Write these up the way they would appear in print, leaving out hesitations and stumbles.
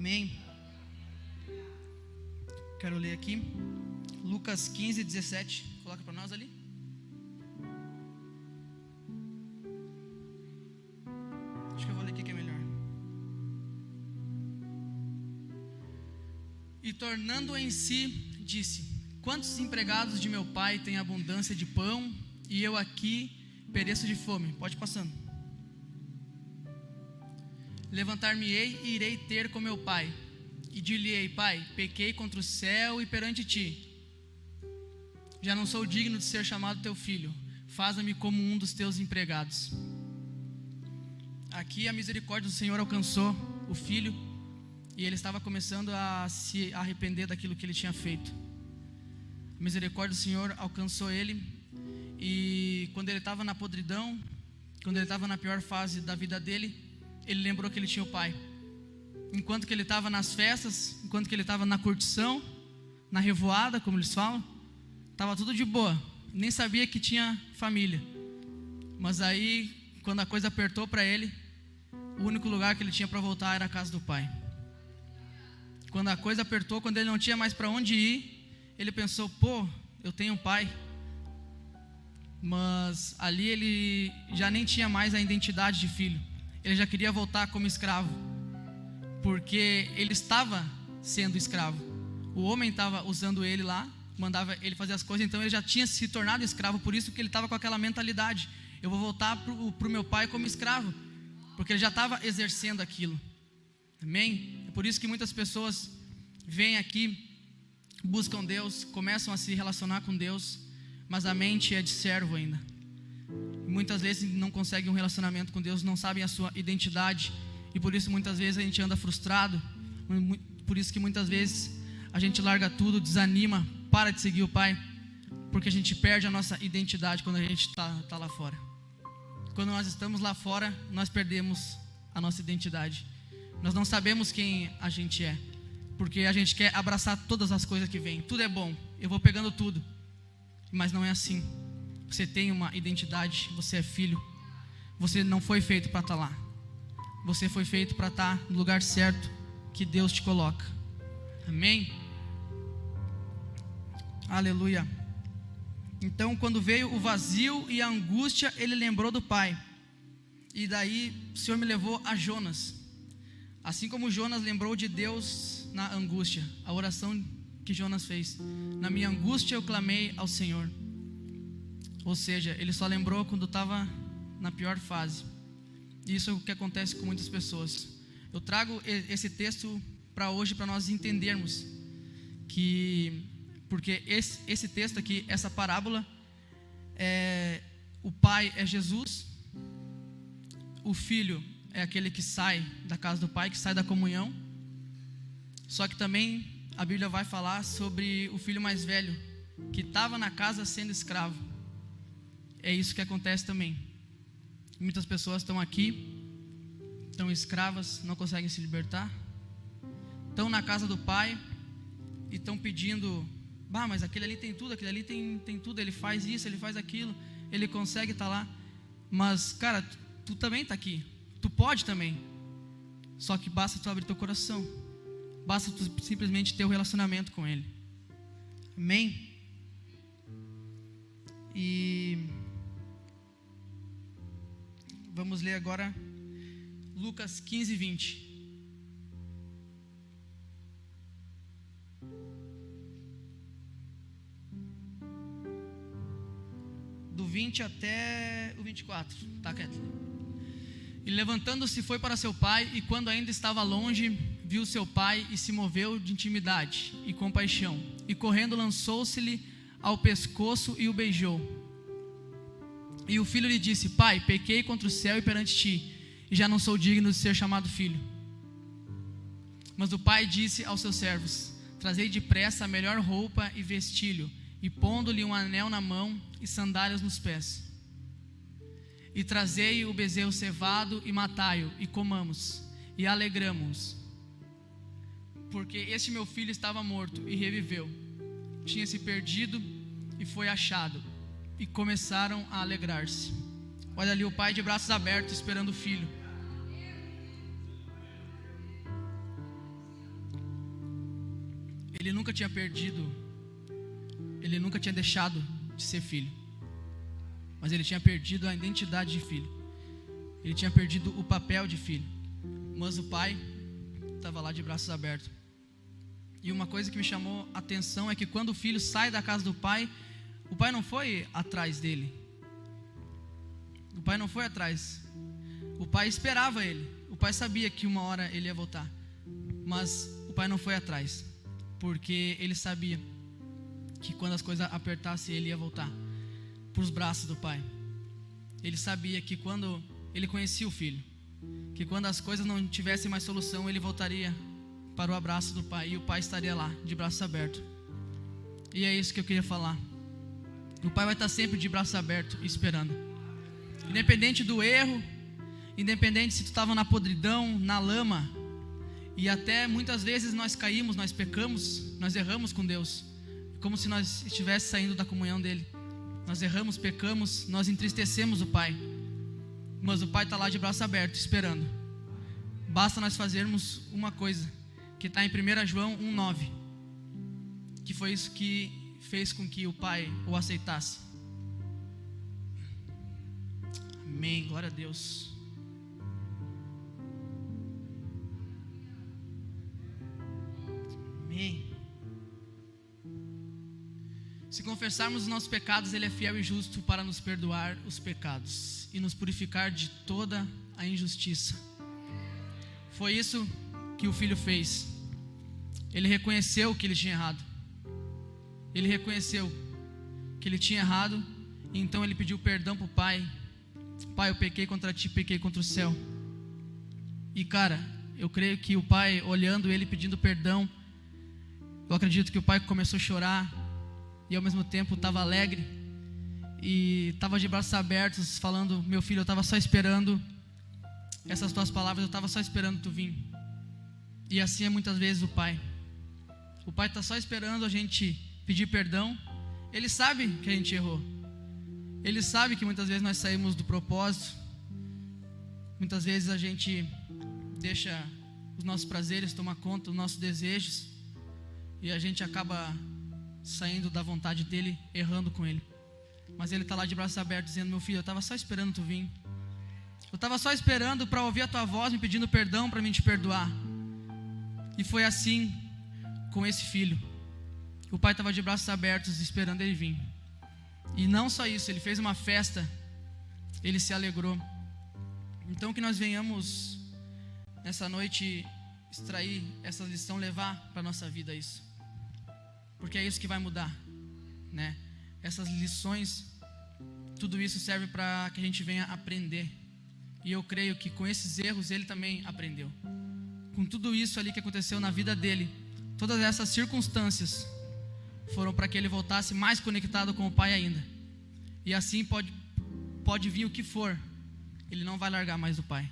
Amém. Quero ler aqui Lucas 15, 17. Coloca para nós ali. Acho que eu vou ler aqui que é melhor. E tornando em si, disse: quantos empregados de meu pai têm abundância de pão, e eu aqui pereço de fome? Pode ir passando. Levantar-me-ei e irei ter com meu pai, e dir-lhe-ei: pai, pequei contra o céu e perante ti, já não sou digno de ser chamado teu filho, faza-me como um dos teus empregados. Aqui a misericórdia do Senhor alcançou o filho, e ele estava começando a se arrepender daquilo que ele tinha feito. A misericórdia do Senhor alcançou ele, e quando ele estava na podridão, quando ele estava na pior fase da vida dele, ele lembrou que ele tinha o pai. Enquanto que ele estava nas festas, enquanto que ele estava na curtição, na revoada, como eles falam, estava tudo de boa, nem sabia que tinha família. Mas aí, quando a coisa apertou para ele, o único lugar que ele tinha para voltar era a casa do pai. Quando a coisa apertou, quando ele não tinha mais para onde ir, ele pensou: pô, eu tenho um pai. Mas ali ele já nem tinha mais a identidade de filho. Ele já queria voltar como escravo, porque ele estava sendo escravo. O homem estava usando ele lá, mandava ele fazer as coisas, então ele já tinha se tornado escravo. Por isso que ele estava com aquela mentalidade: eu vou voltar para o meu pai como escravo, porque ele já estava exercendo aquilo. Amém? É por isso que muitas pessoas vêm aqui, buscam Deus, começam a se relacionar com Deus, mas a mente é de servo ainda. Muitas vezes não conseguem um relacionamento com Deus, não sabem a sua identidade, e por isso muitas vezes a gente anda frustrado. Por isso que muitas vezes a gente larga tudo, desanima, para de seguir o Pai, porque a gente perde a nossa identidade quando a gente está lá fora. Quando nós estamos lá fora, nós perdemos a nossa identidade. Nós não sabemos quem a gente é, porque a gente quer abraçar todas as coisas que vêm. Tudo é bom, eu vou pegando tudo, mas não é assim. Você tem uma identidade, você é filho. Você não foi feito para estar lá. Você foi feito para estar no lugar certo que Deus te coloca. Amém? Aleluia. Então, quando veio o vazio e a angústia, ele lembrou do pai. E daí o Senhor me levou a Jonas. Assim como Jonas lembrou de Deus na angústia, a oração que Jonas fez: na minha angústia eu clamei ao Senhor. Ou seja, ele só lembrou quando estava na pior fase. Isso é o que acontece com muitas pessoas. Eu trago esse texto para hoje, para nós entendermos que, porque esse texto aqui, essa parábola, o pai é Jesus, o filho é aquele que sai da casa do pai, que sai da comunhão. Só que também a Bíblia vai falar sobre o filho mais velho, que estava na casa sendo escravo. É isso que acontece também. Muitas pessoas estão aqui, estão escravas, não conseguem se libertar, estão na casa do pai e estão pedindo: mas aquele ali tem tudo, aquele ali tem tudo, ele faz isso, ele faz aquilo, ele consegue estar lá. Mas cara, tu também está aqui, tu pode também, só que basta tu abrir teu coração, basta tu simplesmente ter um relacionamento com ele. Amém? E vamos ler agora Lucas 15, 20. Do 20 até o 24. Tá, Kathleen? E levantando-se foi para seu pai, e quando ainda estava longe, viu seu pai e se moveu de intimidade e compaixão, e correndo lançou-se-lhe ao pescoço e o beijou. E o filho lhe disse: pai, pequei contra o céu e perante ti, e já não sou digno de ser chamado filho. Mas o pai disse aos seus servos: trazei depressa a melhor roupa e vestilho, e pondo-lhe um anel na mão e sandálias nos pés. E trazei o bezerro cevado e matai-o, e comamos, e alegramo-nos. Porque este meu filho estava morto e reviveu, tinha se perdido e foi achado. E começaram a alegrar-se. Olha ali o pai de braços abertos esperando o filho. ele nunca tinha perdido, ele nunca tinha deixado de ser filho, mas ele tinha perdido a identidade de filho, ele tinha perdido o papel de filho. Mas o pai estava lá de braços abertos. E uma coisa que me chamou a atenção é que quando o filho sai da casa do pai, o pai não foi atrás dele. O pai não foi atrás. O pai esperava ele. O pai sabia que uma hora ele ia voltar. Mas o pai não foi atrás, porque ele sabia que quando as coisas apertassem, ele ia voltar para os braços do pai. Ele sabia que quando ele conhecia o filho, que quando as coisas não tivessem mais solução, ele voltaria para o abraço do pai, e o pai estaria lá, de braços abertos. E é isso que eu queria falar. O pai vai estar sempre de braços abertos, esperando. Independente do erro, independente se tu estava na podridão, na lama, e até muitas vezes nós caímos, nós pecamos, nós erramos com Deus, como se nós estivéssemos saindo da comunhão dele. Nós erramos, pecamos, nós entristecemos o pai, mas o pai está lá de braço aberto, esperando. Basta nós fazermos uma coisa, que está em 1 João 1,9, que foi isso que fez com que o pai o aceitasse. Amém, glória a Deus. Amém. Se confessarmos os nossos pecados, Ele é fiel e justo para nos perdoar os pecados e nos purificar de toda a injustiça. Foi isso que o filho fez. Ele reconheceu que ele tinha errado. Ele reconheceu que ele tinha errado, e então ele pediu perdão para o pai. Pai, eu pequei contra ti, pequei contra o céu. E cara, eu creio que o pai, olhando ele pedindo perdão, eu acredito que o pai começou a chorar, e ao mesmo tempo estava alegre, e estava de braços abertos, falando: meu filho, eu estava só esperando essas tuas palavras, eu estava só esperando tu vir. E assim é muitas vezes o pai. O pai está só esperando a gente pedir perdão. Ele sabe que a gente errou. Ele sabe que muitas vezes nós saímos do propósito. Muitas vezes a gente deixa os nossos prazeres tomar conta dos nossos desejos, e a gente acaba saindo da vontade dele, errando com ele. Mas ele está lá de braços abertos dizendo: meu filho, eu estava só esperando tu vir. Eu estava só esperando para ouvir a tua voz me pedindo perdão, para mim te perdoar. E foi assim com esse filho. O pai estava de braços abertos esperando ele vir. E não só isso, ele fez uma festa, ele se alegrou. Então que nós venhamos nessa noite extrair essa lição, levar para a nossa vida isso, porque é isso que vai mudar, né? Essas lições, tudo isso serve para que a gente venha aprender. E eu creio que com esses erros ele também aprendeu. Com tudo isso ali que aconteceu na vida dele, todas essas circunstâncias foram para que ele voltasse mais conectado com o pai ainda. E assim pode vir o que for, ele não vai largar mais do pai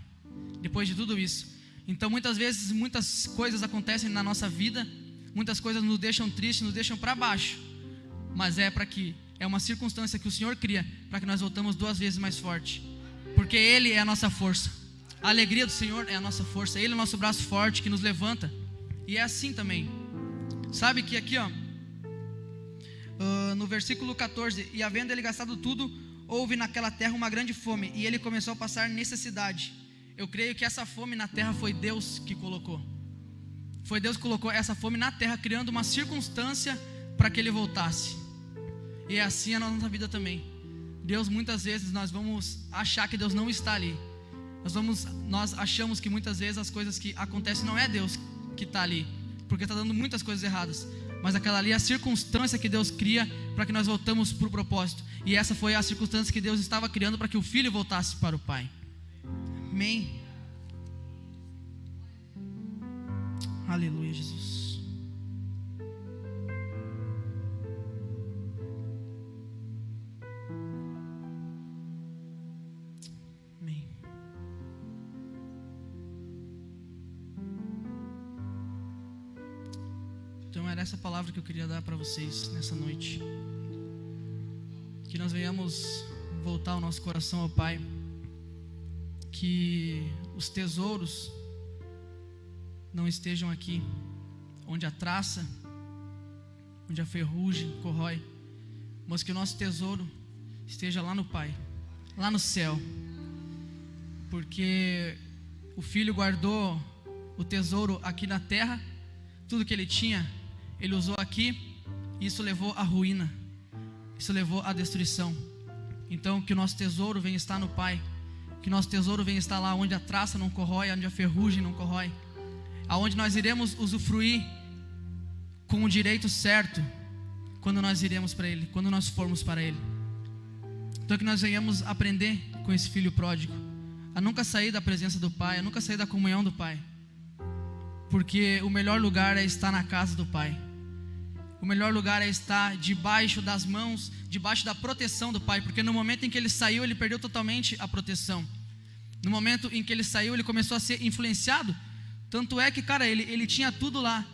depois de tudo isso. Então muitas vezes muitas coisas acontecem na nossa vida, muitas coisas nos deixam tristes, nos deixam para baixo, mas é uma circunstância que o Senhor cria para que nós voltamos 2 vezes mais forte, porque Ele é a nossa força. A alegria do Senhor é a nossa força. Ele é o nosso braço forte que nos levanta. E é assim também. Sabe que aqui no versículo 14: e havendo ele gastado tudo, houve naquela terra uma grande fome, e ele começou a passar necessidade. Eu creio que essa fome na terra foi Deus que colocou. Foi Deus que colocou essa fome na terra, criando uma circunstância para que ele voltasse. E é assim a nossa vida também. Deus, muitas vezes nós vamos achar que Deus não está ali. Nós achamos que muitas vezes as coisas que acontecem não é Deus que está ali, porque está dando muitas coisas erradas. Mas aquela ali é a circunstância que Deus cria para que nós voltamos para o propósito. E essa foi a circunstância que Deus estava criando para que o filho voltasse para o pai. Amém. Aleluia, Jesus. Amém. Então era essa palavra que eu queria dar para vocês nessa noite. Que nós venhamos voltar o nosso coração ao Pai. Que os tesouros não estejam aqui, onde a traça onde a ferrugem corrói, mas que o nosso tesouro esteja lá no Pai, lá no céu, porque o filho guardou o tesouro aqui na terra, tudo que ele tinha, ele usou aqui, e isso levou à ruína, isso levou à destruição. Então que o nosso tesouro venha estar no Pai, que o nosso tesouro venha estar lá onde a traça não corrói, onde a ferrugem não corrói, aonde nós iremos usufruir com o direito certo, quando nós iremos para Ele, quando nós formos para Ele. Então que nós venhamos aprender com esse filho pródigo, a nunca sair da presença do Pai, a nunca sair da comunhão do Pai, porque o melhor lugar é estar na casa do Pai, o melhor lugar é estar debaixo das mãos, debaixo da proteção do Pai, porque no momento em que ele saiu, ele perdeu totalmente a proteção. No momento em que ele saiu, ele começou a ser influenciado, tanto é que, cara, ele tinha tudo lá,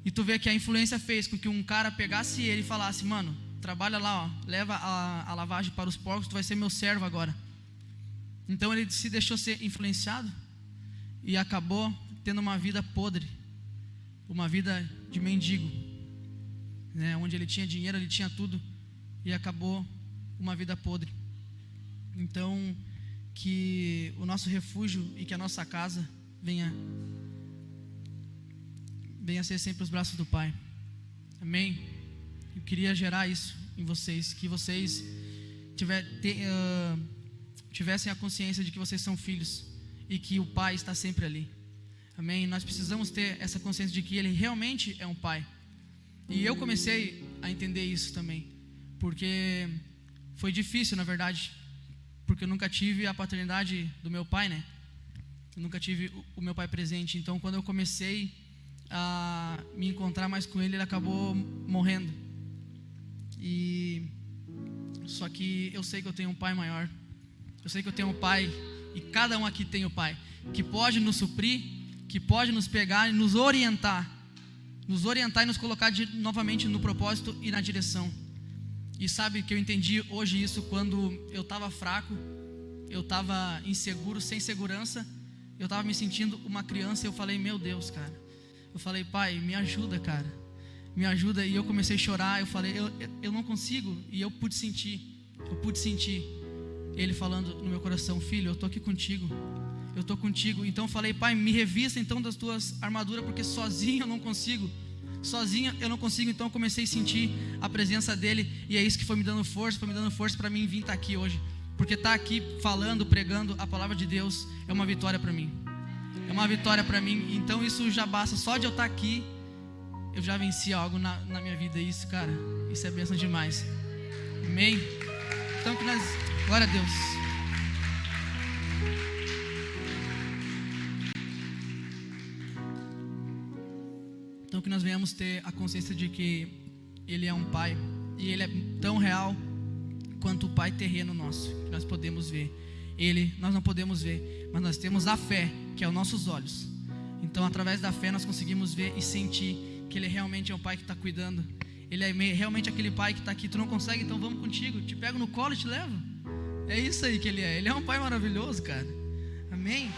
e tu vê que a influência fez com que um cara pegasse ele e falasse: mano, trabalha lá, ó, leva a lavagem para os porcos, tu vai ser meu servo agora. Então ele se deixou ser influenciado e acabou tendo uma vida podre, uma vida de mendigo, né? Onde ele tinha dinheiro, ele tinha tudo, e acabou uma vida podre. Então que o nosso refúgio e que a nossa casa venha ser sempre os braços do Pai. Amém? Eu queria gerar isso em vocês, que vocês tivessem a consciência de que vocês são filhos e que o Pai está sempre ali. Amém? Nós precisamos ter essa consciência de que Ele realmente é um Pai. E eu comecei a entender isso também, porque foi difícil, na verdade, porque eu nunca tive a paternidade do meu pai, né? Eu nunca tive o meu pai presente. Então quando eu comecei a me encontrar mais com ele, ele acabou morrendo. E só que eu sei que eu tenho um pai maior. Eu sei que eu tenho um pai, e cada um aqui tem o pai, que pode nos suprir, que pode nos pegar e nos orientar e nos colocar novamente no propósito e na direção. E sabe que eu entendi hoje isso quando eu estava fraco, eu estava inseguro, sem segurança, eu estava me sentindo uma criança, e eu falei: meu Deus, cara, eu falei: Pai, me ajuda, cara, me ajuda. E eu comecei a chorar, eu falei: eu não consigo. E eu pude sentir Ele falando no meu coração: filho, eu estou aqui contigo, eu estou contigo. Então eu falei: Pai, me revista então das tuas armaduras, porque sozinho eu não consigo. Então eu comecei a sentir a presença dele, e é isso que foi me dando força para mim vir estar aqui hoje, porque estar aqui falando, pregando a palavra de Deus é uma vitória para mim, então isso já basta, só de eu estar aqui eu já venci algo na minha vida, e isso, cara, isso é bênção demais. Amém? Então que nós, glória a Deus. Então que nós venhamos ter a consciência de que Ele é um Pai, e Ele é tão real quanto o Pai terreno nosso, que nós podemos ver. Ele nós não podemos ver, mas nós temos a fé, que é os nossos olhos. Então através da fé nós conseguimos ver e sentir que Ele realmente é um Pai que está cuidando. Ele é realmente aquele Pai que está aqui. Tu não consegue, então vamos contigo, te pego no colo e te levo. É isso aí que Ele é um Pai maravilhoso, cara. Amém?